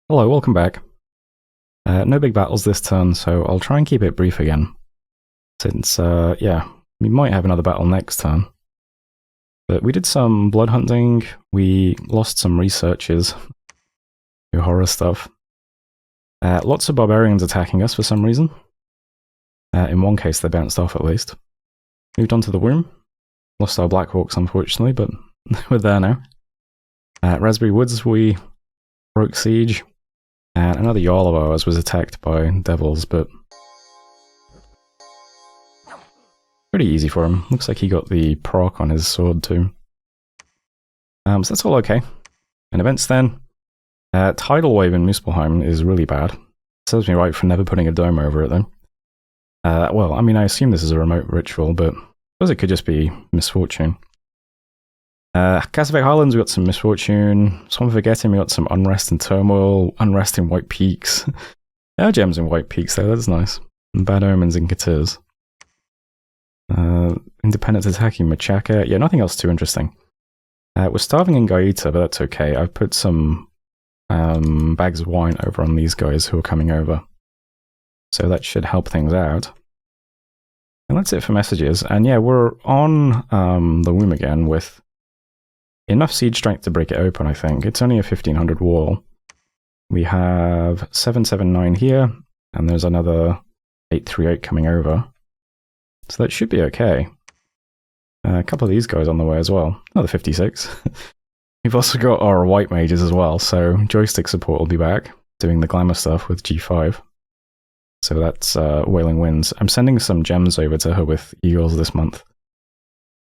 Hello, welcome back. No big battles this turn, so I'll try and keep it brief again. Since, yeah, we might have another battle next turn. But we did some blood hunting, we lost some researchers, horror stuff. Lots of barbarians attacking us for some reason. In one case they bounced off at least. Moved on to the womb. Lost our Black Hawks unfortunately, but we're there now. Raspberry Woods we broke siege. And another Jarl of ours was attacked by devils, but pretty easy for him. Looks like he got the proc on his sword too. So that's all okay. And events then. Tidal wave in Muspelheim is really bad. Serves me right for never putting a dome over it though. Well, I mean, I assume this is a remote ritual, but I suppose it could just be misfortune. Cassavate Highlands, we got some misfortune. Swamp of Forgetting, we got some unrest and turmoil. Unrest in White Peaks. Yeah, gems in White Peaks though, that's nice. And bad omens in Katirs. Independent attacking Machaca. Yeah, nothing else too interesting. We're starving in Gaeta, but that's okay. I've put some bags of wine over on these guys who are coming over. So that should help things out. And that's it for messages. And yeah, we're on the womb again with enough siege strength to break it open, I think. It's only a 1500 wall. We have 779 here, and there's another 838 coming over. So that should be okay. A couple of these guys on the way as well. Another 56. We've also got our white mages as well, so joystick support will be back, doing the glamour stuff with G5. So that's Wailing Winds. I'm sending some gems over to her with Eagles this month.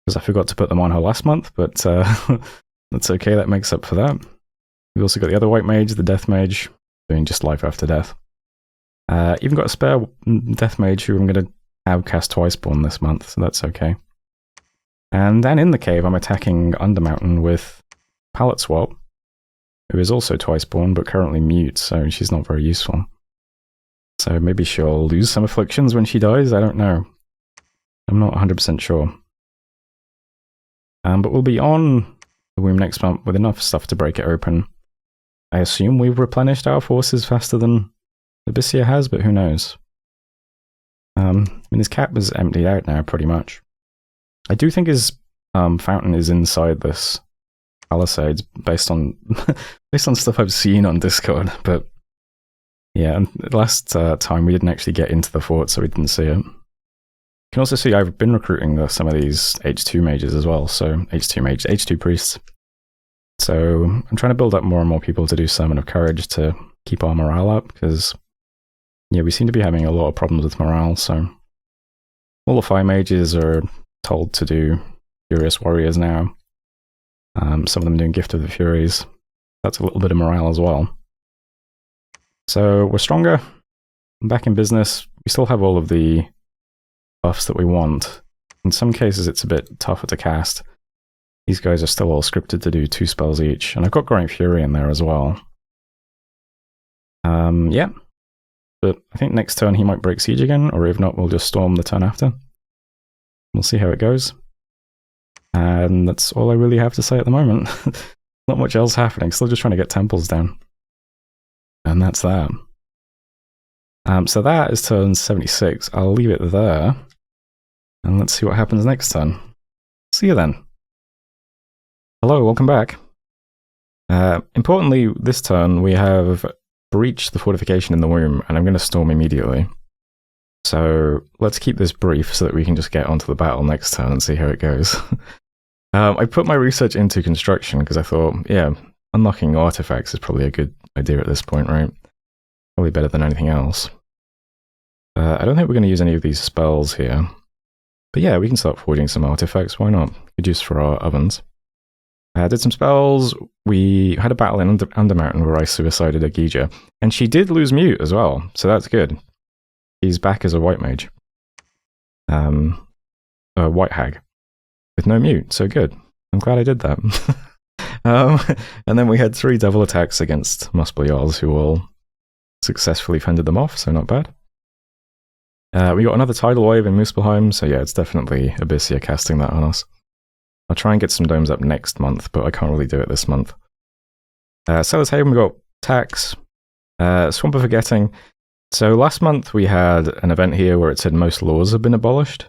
Because I forgot to put them on her last month, but that's okay, that makes up for that. We've also got the other white mage, the death mage, doing just life after death. Even got a spare death mage who I'm going to have cast Twiceborn this month, so that's okay. And then in the cave, I'm attacking Undermountain with Palette Swap, who is also Twiceborn, but currently mute, so she's not very useful. So maybe she'll lose some afflictions when she dies, I don't know. I'm not 100% sure. But we'll be on the womb next month with enough stuff to break it open. I assume we've replenished our forces faster than Abyssia has, but who knows? I mean, his cap is emptied out now, pretty much. I do think his fountain is inside this palisades, based on based on stuff I've seen on Discord. But yeah, and last time we didn't actually get into the fort, so we didn't see it. You can also see I've been recruiting some of these H2 mages as well, so H2 priests. So I'm trying to build up more and more people to do Sermon of Courage to keep our morale up, because yeah, we seem to be having a lot of problems with morale, so all the fire mages are told to do Furious Warriors now. Some of them doing Gift of the Furies. That's a little bit of morale as well. So we're stronger, back in business. We still have all of the buffs that we want. In some cases it's a bit tougher to cast. These guys are still all scripted to do 2 spells each, and I've got Growing Fury in there as well. Yeah. But I think next turn he might break siege again, or if not, we'll just storm the turn after. We'll see how it goes. And that's all I really have to say at the moment. Not much else happening, still just trying to get temples down. And that's that. So that is turn 76. I'll leave it there. And let's see what happens next turn. See you then. Hello, welcome back. Importantly, this turn we have breached the fortification in the womb, and I'm going to storm immediately. So let's keep this brief so that we can just get onto the battle next turn and see how it goes. I put my research into construction because I thought, yeah, unlocking artifacts is probably a good idea at this point, right? Probably better than anything else. I don't think we're going to use any of these spells here. But yeah, we can start forging some artifacts, why not? Good use for our ovens. Did some spells. We had a battle in Undermountain where I suicided a Gija. And she did lose mute as well, so that's good. He's back as a white mage. A white hag. With no mute, so good. I'm glad I did that. And then we had 3 devil attacks against Muspel Jarls who all successfully fended them off, so not bad. We got another tidal wave in Muspelheim, so yeah, it's definitely Abyssia casting that on us. I'll try and get some domes up next month, but I can't really do it this month. Sellers Haven, we got tax. Swamp of Forgetting. So last month we had an event here where it said most laws have been abolished.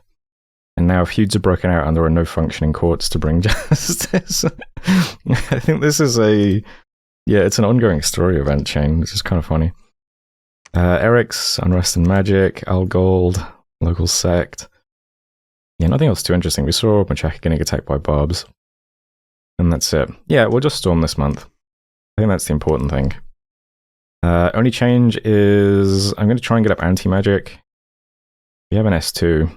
And now feuds are broken out and there are no functioning courts to bring justice. I think this is it's an ongoing story event chain, which is kind of funny. Eric's, Unrest and Magic, Algold, Local Sect. Yeah, nothing else too interesting. We saw Machaka getting attacked by Barbs. And that's it. Yeah, we'll just Storm this month. I think that's the important thing. Only change is I'm going to try and get up Anti-Magic. We have an S2.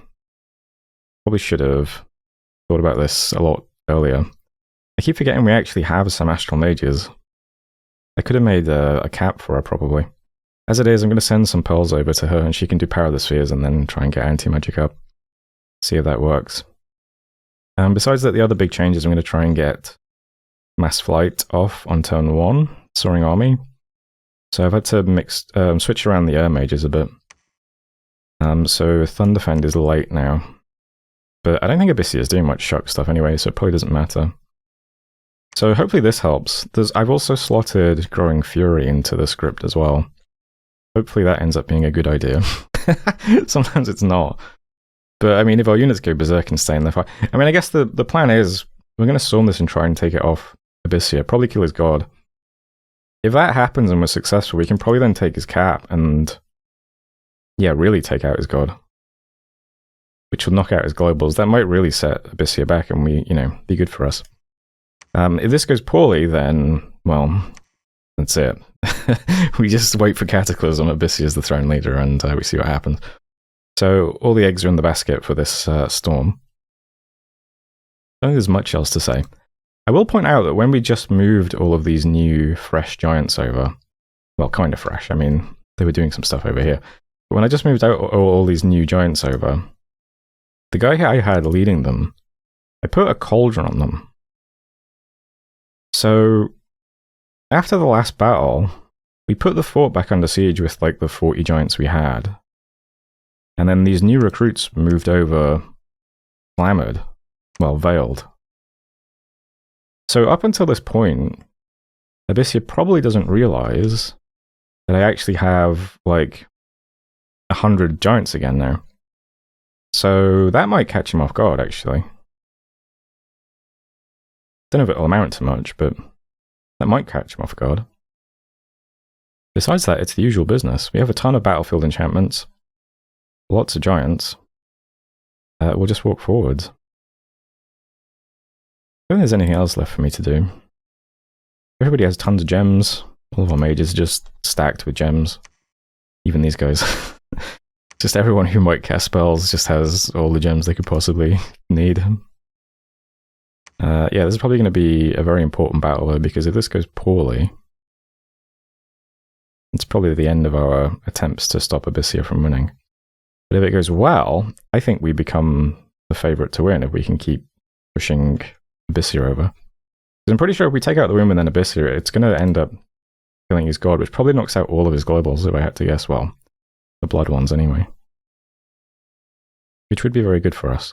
Probably should have thought about this a lot earlier. I keep forgetting we actually have some Astral Mages. I could have made a cap for her, probably. As it is, I'm going to send some pearls over to her, and she can do Power of the Spheres and then try and get Anti-Magic up. See if that works. Besides that, the other big change is I'm going to try and get Mass Flight off on turn 1, Soaring Army. So I've had to switch around the Air Mages a bit. So Thunderfend is late now. But I don't think Abyssia is doing much shock stuff anyway, so it probably doesn't matter. So hopefully this helps. I've also slotted Growing Fury into the script as well. Hopefully that ends up being a good idea. Sometimes it's not. But I mean, if our units go berserk and stay in the fight... I mean, I guess the plan is we're going to storm this and try and take it off Abyssia. Probably kill his god. If that happens and we're successful, we can probably then take his cap and... yeah, really take out his god. Which will knock out his globals. That might really set Abyssia back and be good for us. If this goes poorly, then, well, that's it. We just wait for Cataclysm, Abyssia's the throne leader, and we see what happens. So, all the eggs are in the basket for this storm. I don't think there's much else to say. I will point out that when we just moved all of these new, fresh giants over, well, kind of fresh, I mean, they were doing some stuff over here. But when I just moved out all these new giants over, the guy I had leading them, I put a cauldron on them. So, after the last battle, we put the fort back under siege with like the 40 giants we had. And then these new recruits moved over Clamored. Well, Veiled. So up until this point, Abyssia probably doesn't realize that I actually have like 100 giants again now. So that might catch him off guard, actually. Don't know if it'll amount to much, but that might catch him off guard. Besides that, it's the usual business. We have a ton of battlefield enchantments, lots of giants. We'll just walk forwards. I don't think there's anything else left for me to do. Everybody has tons of gems. All of our mages are just stacked with gems. Even these guys. Just everyone who might cast spells just has all the gems they could possibly need. Yeah, this is probably going to be a very important battle though, because if this goes poorly, it's probably the end of our attempts to stop Abyssia from winning. But if it goes well, I think we become the favourite to win if we can keep pushing Abyssia over. Because I'm pretty sure if we take out the win and then Abyssia, it's going to end up killing his god, which probably knocks out all of his globals, if I had to guess. Well, the blood ones anyway. Which would be very good for us.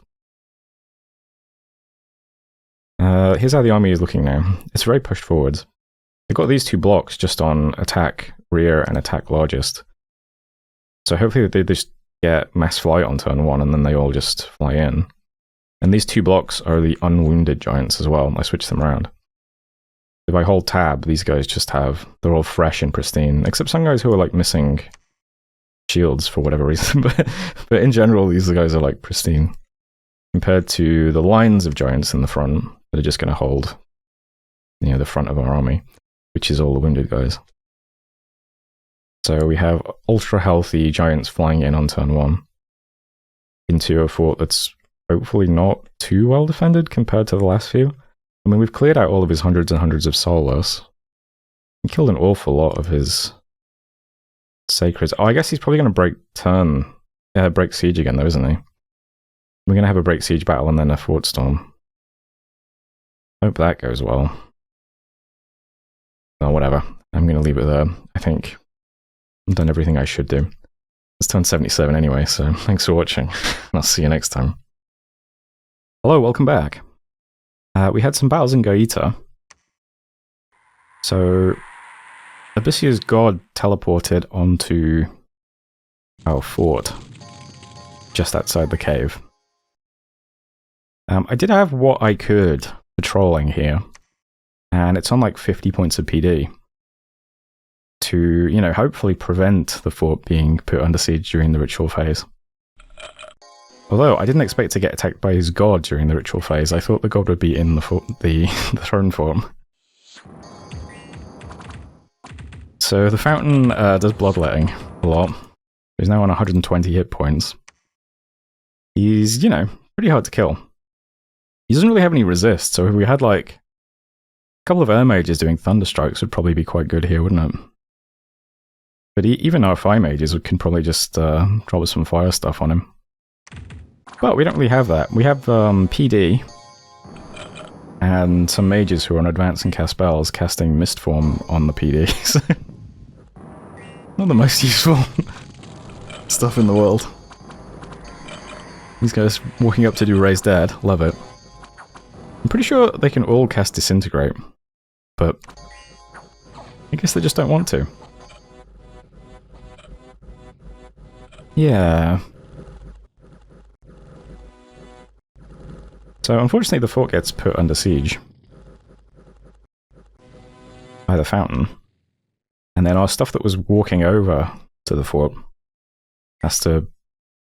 Here's how the army is looking now. It's very pushed forwards. They've got these two blocks just on attack rear and attack largest. So hopefully they just get mass flight on turn 1 and then they all just fly in. And these two blocks are the unwounded giants as well. I switched them around. If I hold tab, these guys just they're all fresh and pristine, except some guys who are like missing shields for whatever reason. But in general, these guys are like pristine. Compared to the lines of giants in the front that are just going to hold, the front of our army, which is all the wounded guys. So we have ultra healthy giants flying in on turn 1 into a fort that's hopefully not too well defended compared to the last few. I mean, we've cleared out all of his hundreds and hundreds of soulless. He killed an awful lot of his sacreds. Oh, I guess he's probably going to break siege again though, isn't he? We're going to have a break siege battle and then a fort storm. Hope that goes well. Oh, whatever. I'm going to leave it there. I think I've done everything I should do. It's turn 77 anyway, so thanks for watching. I'll see you next time. Hello, welcome back. We had some battles in Gaeta. So, Abyssio's god teleported onto our fort, just outside the cave. I did have what I could patrolling here, and it's on like 50 points of PD to, you know, hopefully prevent the fort being put under siege during the ritual phase. Although, I didn't expect to get attacked by his god during the ritual phase. I thought the god would be in the throne form. So the fountain does bloodletting a lot. He's now on 120 hit points. He's, you know, pretty hard to kill. He doesn't really have any resist, so if we had like a couple of air mages doing thunderstrikes would probably be quite good here, wouldn't it? But even our fire mages can probably just drop some fire stuff on him. But we don't really have that. We have PD and some mages who are on advance and cast spells casting mist form on the PD. So not the most useful stuff in the world. These guys walking up to do Raise Dead. Love it. I'm pretty sure they can all cast Disintegrate, but I guess they just don't want to. Yeah. So unfortunately the fort gets put under siege by the fountain. And then our stuff that was walking over to the fort has to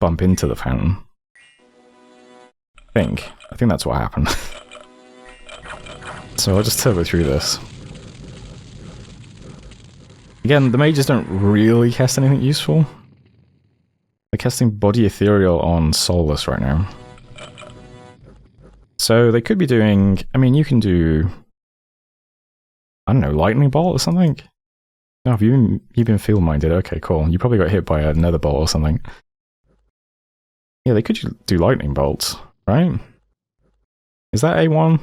bump into the fountain. I think that's what happened. So I'll just turbo through this. Again, the mages don't really cast anything useful. They're casting Body Ethereal on Soulless right now. So they could be doing... I mean, you can do... I don't know, Lightning Bolt or something? No, you've been field-minded. Okay, cool. You probably got hit by a Nether Bolt or something. Yeah, they could do Lightning Bolts, right? Is that A1?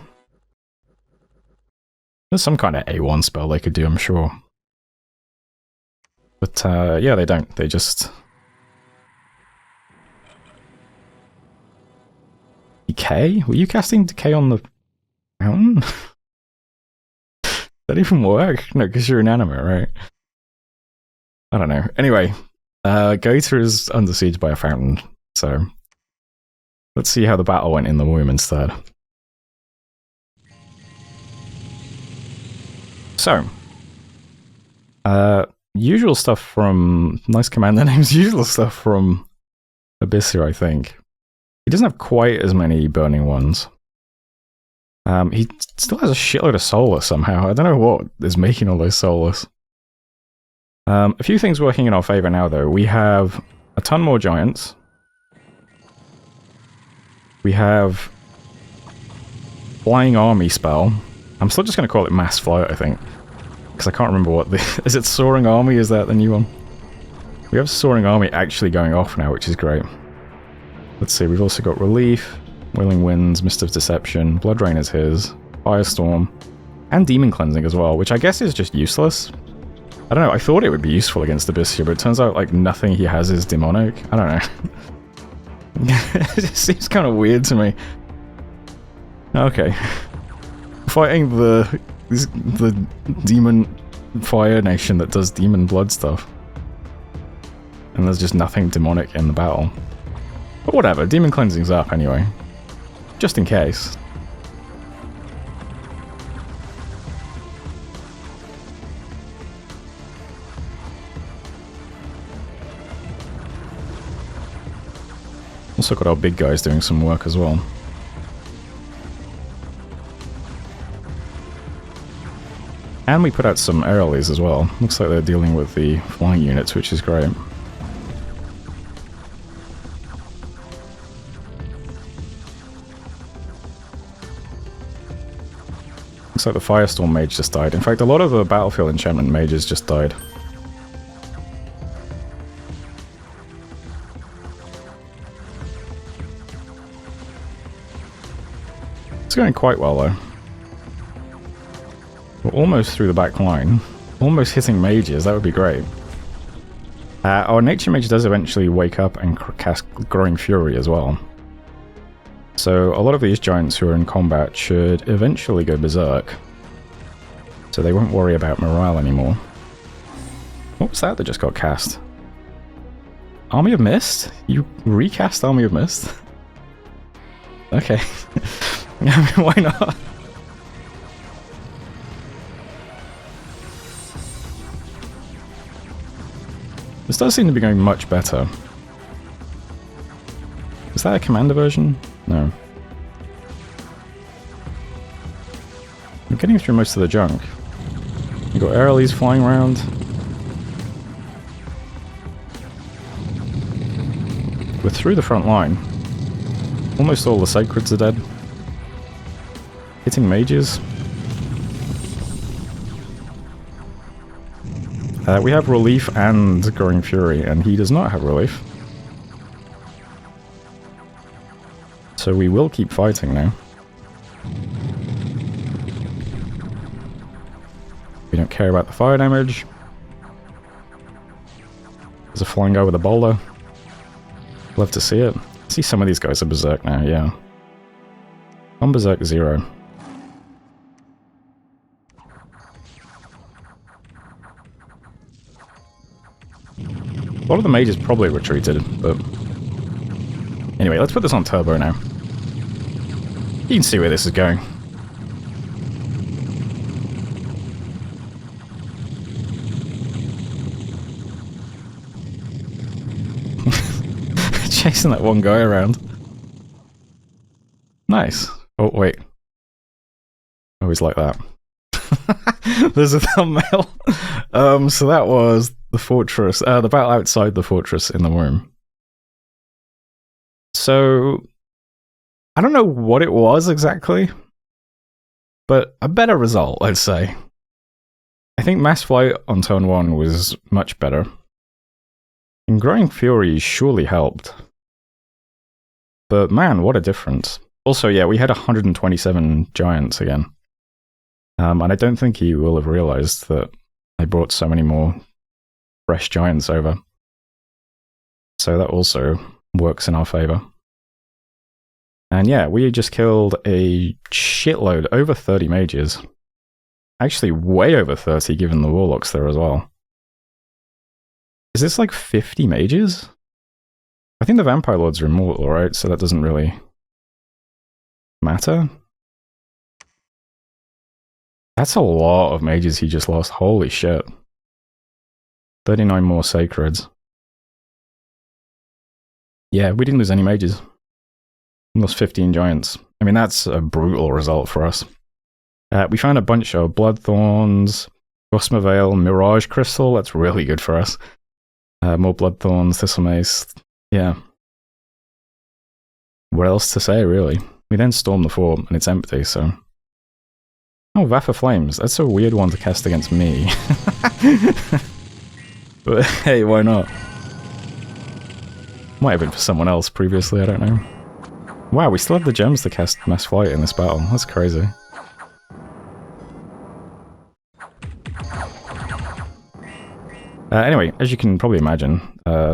There's some kind of A1 spell they could do, I'm sure. But, yeah, they don't. They just... Decay? Were you casting Decay on the fountain? Does that even work? No, because you're inanimate, right? I don't know. Anyway, Gator is under siege by a fountain, so let's see how the battle went in the womb instead. So, usual stuff from... Nice commander names. Usual stuff from Abyssir, I think. He doesn't have quite as many burning ones. He still has a shitload of Soulless somehow. I don't know what is making all those Soulless. A few things working in our favour now, though. We have a ton more Giants. We have Flying Army spell. I'm still just going to call it Mass Flight, I think. Because I can't remember what the... Is it Soaring Army? Is that the new one? We have Soaring Army actually going off now, which is great. Let's see, we've also got Relief, Wailing Winds, Mist of Deception, Blood Rain is his, Firestorm, and Demon Cleansing as well, which I guess is just useless. I don't know, I thought it would be useful against Abyssir, but it turns out like nothing he has is demonic. I don't know. It just seems kind of weird to me. Okay. Fighting the demon fire nation that does demon blood stuff. And there's just nothing demonic in the battle. But whatever, Demon Cleansing's up anyway. Just in case. Also got our big guys doing some work as well. And we put out some aerialies as well. Looks like they're dealing with the flying units, which is great. Looks like the Firestorm mage just died. In fact, a lot of the battlefield enchantment mages just died. It's going quite well, though. We're almost through the back line. Almost hitting mages, that would be great. Our nature mage does eventually wake up and cast Growing Fury as well. So a lot of these giants who are in combat should eventually go berserk. So they won't worry about morale anymore. What was that just got cast? Army of Mist? You recast Army of Mist? Okay. I mean, why not? This does seem to be going much better. Is that a commander version? No. I'm getting through most of the junk. You got aerialies flying around. We're through the front line. Almost all the sacreds are dead. Hitting mages. We have relief and growing fury, and he does not have relief. So we will keep fighting now. We don't care about the fire damage. There's a flying guy with a boulder. Love to see it. See, some of these guys are berserk now, yeah. On berserk 0. A lot of the mages probably retreated, but... Anyway, let's put this on turbo now. You can see where this is going. Chasing that one guy around. Nice. Oh, wait. I always like that. There's a thumbnail. So that was the fortress, the battle outside the fortress in the room. So, I don't know what it was exactly, but a better result, I'd say. I think Mass Flight on turn 1 was much better. And Growing Fury surely helped. But man, what a difference. Also, yeah, we had 127 giants again. And I don't think he will have realized that I brought so many more fresh giants over. So that also works in our favor. And yeah, we just killed a shitload, over 30 mages. Actually, way over 30 given the warlocks there as well. Is this like 50 mages? I think the vampire lords are immortal, right? So that doesn't really matter. That's a lot of mages he just lost. Holy shit. 39 more sacreds. Yeah, we didn't lose any mages. We lost 15 giants. I mean, that's a brutal result for us. We found a bunch of Bloodthorns, Gosma Veil, Mirage Crystal. That's really good for us. More Bloodthorns, Thistle Mace. Yeah. What else to say, really? We then storm the fort, and it's empty, so... Oh, Vapor Flames. That's a weird one to cast against me. But hey, why not? Might have been for someone else previously, I don't know. Wow, we still have the gems to cast Mass Flight in this battle. That's crazy. Anyway, as you can probably imagine,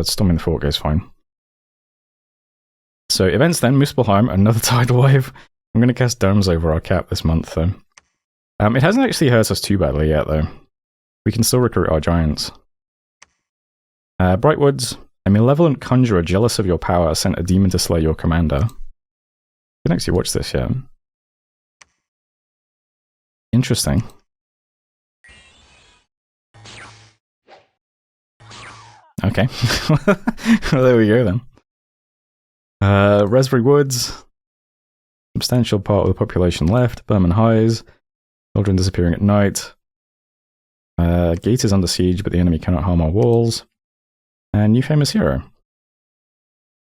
storming the fort goes fine. So, events then, Muspelheim, another tidal wave. I'm going to cast Domes over our cap this month, though. It hasn't actually hurt us too badly yet, though. We can still recruit our giants. Brightwoods, a malevolent conjurer jealous of your power sent a demon to slay your commander. I didn't actually watch this yet. Interesting. Okay. Well, there we go then. Raspberry Woods. Substantial part of the population left. Berman Highs. Children disappearing at night. Gate is under siege, but the enemy cannot harm our walls. And new famous hero.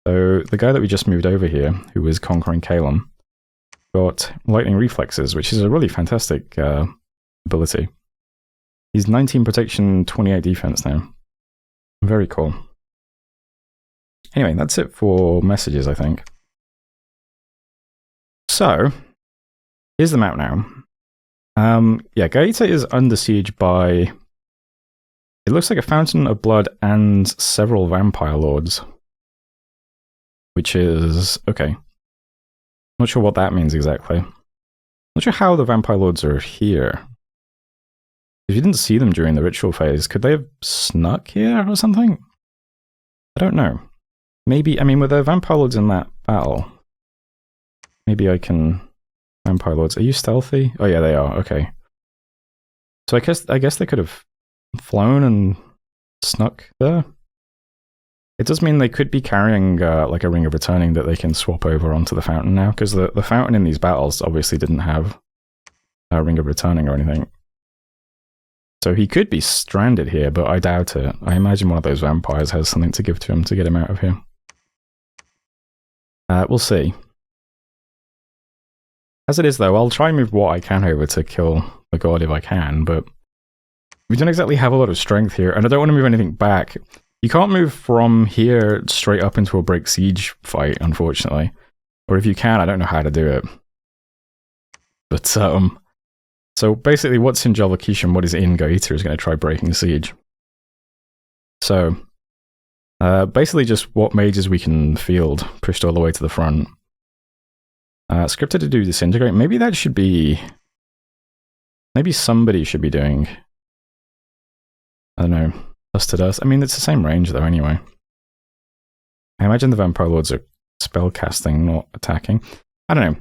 So the guy that we just moved over here, who was conquering Kalem, got lightning reflexes, which is a really fantastic ability. He's 19 protection, 28 defense now. Very cool. Anyway, that's it for messages, I think. So, here's the map now. Yeah, Gaeta is under siege by... It looks like a Fountain of Blood and several Vampire Lords. Which is... okay. Not sure what that means exactly. Not sure how the Vampire Lords are here. If you didn't see them during the ritual phase, could they have snuck here or something? I don't know. Maybe, I mean, were there vampire lords in that battle? Maybe I can... Vampire lords, are you stealthy? Oh yeah, they are, okay. So I guess they could have flown and snuck there. It does mean they could be carrying like a Ring of Returning that they can swap over onto the fountain now, because the fountain in these battles obviously didn't have a Ring of Returning or anything. So he could be stranded here, but I doubt it. I imagine one of those vampires has something to give to him to get him out of here. We'll see. As it is, though, I'll try and move what I can over to kill the god if I can, but we don't exactly have a lot of strength here, and I don't want to move anything back. You can't move from here straight up into a break siege fight, unfortunately. Or if you can, I don't know how to do it. But, so basically what's in Jolvakish and what is in Gaeta is going to try breaking siege. So, basically just what mages we can field, pushed all the way to the front. Scripted to do Disintegrate, maybe that should be... Maybe somebody should be doing... I don't know, Dust to Dust. I mean, it's the same range though anyway. I imagine the Vampire Lords are spell casting, not attacking. I don't know.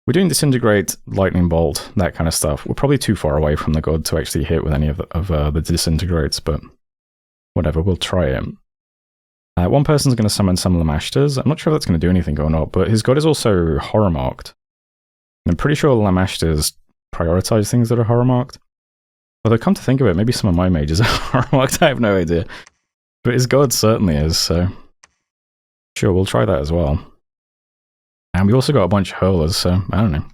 We're doing Disintegrate, Lightning Bolt, that kind of stuff. We're probably too far away from the god to actually hit with any of the Disintegrates, but whatever, we'll try it. One person's going to summon some of the Lamashtas. I'm not sure if that's going to do anything or not, but his god is also horror marked. And I'm pretty sure Lamashtas prioritize things that are horror marked. Although, come to think of it, maybe some of my mages are horror marked, I have no idea. But his god certainly is, so... Sure, we'll try that as well. And we also got a bunch of hurlers, so I don't know.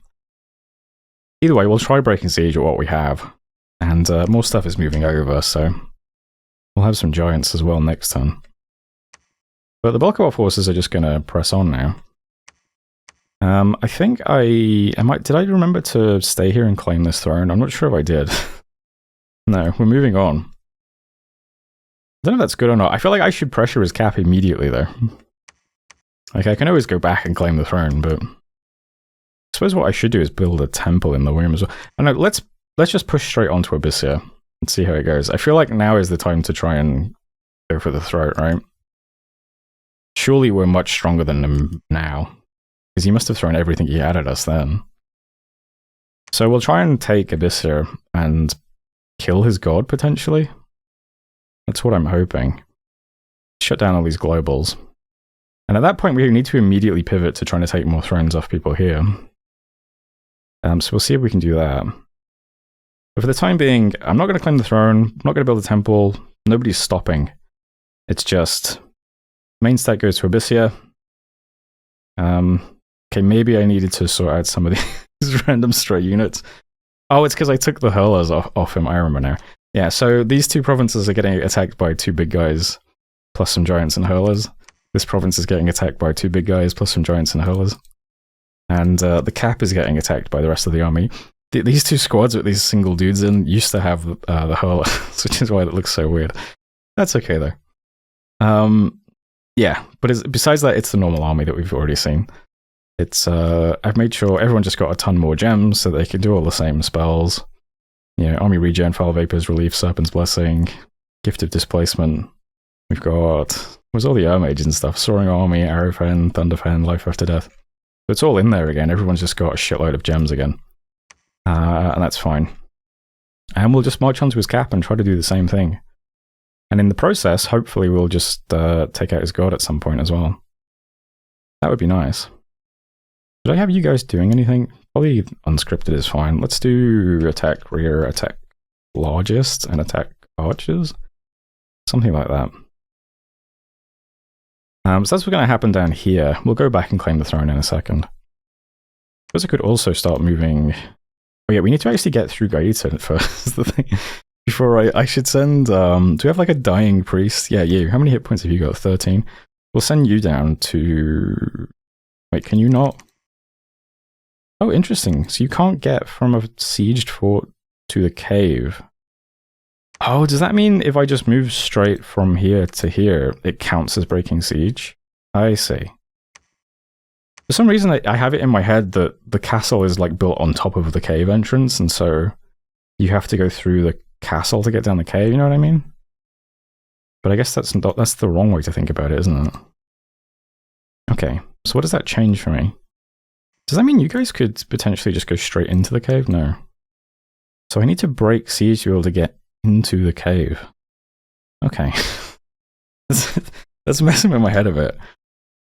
Either way, we'll try breaking siege at what we have. And more stuff is moving over, so... We'll have some giants as well next turn. But the bulk of our forces are just going to press on now. I think did I remember to stay here and claim this throne? I'm not sure if I did. No, we're moving on. I don't know if that's good or not. I feel like I should pressure his cap immediately, though. Like, I can always go back and claim the throne, but... I suppose what I should do is build a temple in the womb as well. I don't know, let's just push straight onto Abyssia and see how it goes. I feel like now is the time to try and go for the throat, right? Surely we're much stronger than him now, because he must have thrown everything he had at us then. So we'll try and take Abyssia and kill his god, potentially. That's what I'm hoping. Shut down all these globals. And at that point, we need to immediately pivot to trying to take more thrones off people here. So we'll see if we can do that. But for the time being, I'm not going to claim the throne. I'm not going to build a temple. Nobody's stopping. It's just... Main stat goes to Abyssia. Okay, maybe I needed to sort out some of these random stray units. Oh, it's because I took the hurlers off him, I remember now. Yeah, so these two provinces are getting attacked by two big guys, plus some giants and hurlers. This province is getting attacked by two big guys, plus some giants and hurlers. And the cap is getting attacked by the rest of the army. These two squads with these single dudes in used to have the hurlers, which is why it looks so weird. That's okay, though. Yeah, but besides that, it's the normal army that we've already seen. It's I've made sure everyone just got a ton more gems so they can do all the same spells. You know, Army Regen, Foul Vapors, Relief, Serpent's Blessing, Gift of Displacement. We've got... Where's all the Mages and stuff? Soaring Army, Arrowfen, Thunderfen, Life After Death. So it's all in there again. Everyone's just got a shitload of gems again. And that's fine. And we'll just march onto his cap and try to do the same thing. And in the process, hopefully we'll just take out his god at some point as well. That would be nice. Did I have you guys doing anything? Probably unscripted is fine. Let's do attack rear, attack largest, and attack archers. Something like that. So that's what's going to happen down here. We'll go back and claim the throne in a second. I suppose I could also start moving... Oh yeah, we need to actually get through Gaeta first, the thing. Before I should send... do we have like a dying priest? Yeah, you. How many hit points have you got? 13. We'll send you down to... Wait, can you not? Oh, interesting. So you can't get from a sieged fort to the cave. Oh, does that mean if I just move straight from here to here, it counts as breaking siege? I see. For some reason, I have it in my head that the castle is like built on top of the cave entrance, and so you have to go through castle to get down the cave, you know what I mean? But I guess that's the wrong way to think about it, isn't it? Okay, so what does that change for me? Does that mean you guys could potentially just go straight into the cave? No. So I need to break siege to be able to get into the cave. Okay. That's messing with my head a bit.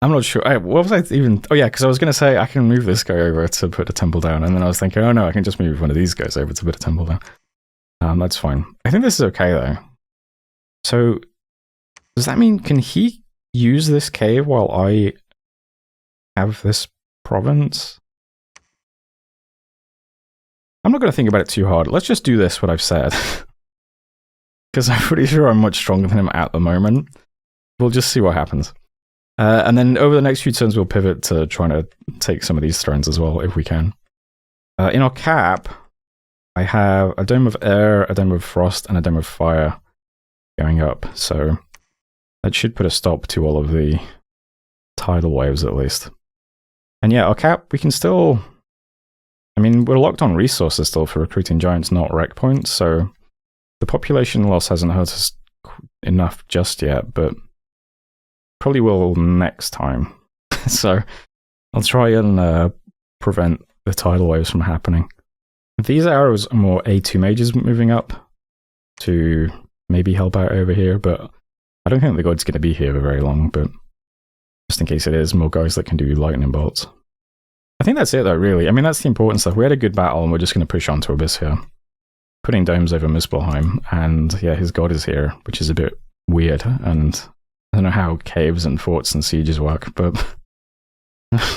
I'm not sure. What was I even... Oh yeah, because I was going to say I can move this guy over to put a temple down, and then I was thinking, oh no, I can just move one of these guys over to put a temple down. That's fine. I think this is okay though. So, does that mean, can he use this cave while I have this province? I'm not going to think about it too hard. Let's just do this, what I've said. Because I'm pretty sure I'm much stronger than him at the moment. We'll just see what happens. And then over the next few turns, we'll pivot to trying to take some of these thrones as well, if we can. In our cap, I have a Dome of Air, a Dome of Frost, and a Dome of Fire going up. So that should put a stop to all of the tidal waves, at least. And yeah, our cap, we can still... I mean, we're locked on resources still for recruiting giants, not rec points, so the population loss hasn't hurt us enough just yet, but probably will next time. So I'll try and prevent the tidal waves from happening. These arrows are more A2 mages moving up to maybe help out over here, but I don't think the god's going to be here for very long, but just in case it is, more guys that can do lightning bolts. I think that's it though, really. I mean, that's the important stuff. We had a good battle and we're just going to push on to Abyss here. Putting domes over Muspelheim, and yeah, his god is here, which is a bit weird, and I don't know how caves and forts and sieges work, but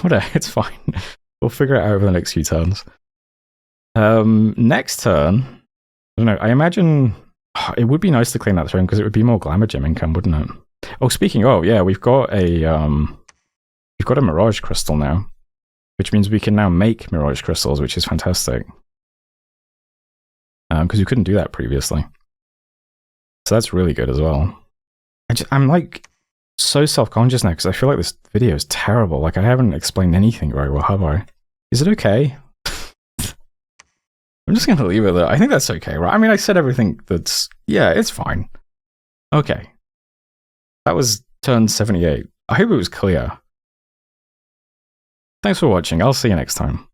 whatever, it's fine. We'll figure it out over the next few turns. Next turn, I don't know, I imagine it would be nice to claim that throne because it would be more glamour gem income, wouldn't it? Oh, speaking of, yeah, we've got a Mirage Crystal now, which means we can now make Mirage Crystals, which is fantastic. Because you couldn't do that previously. So that's really good as well. I'm like so self-conscious now because I feel like this video is terrible. Like I haven't explained anything very well, have I? Is it okay? I'm just going to leave it there. I think that's okay, right? I mean, I said everything that's... Yeah, it's fine. Okay. That was turn 78. I hope it was clear. Thanks for watching. I'll see you next time.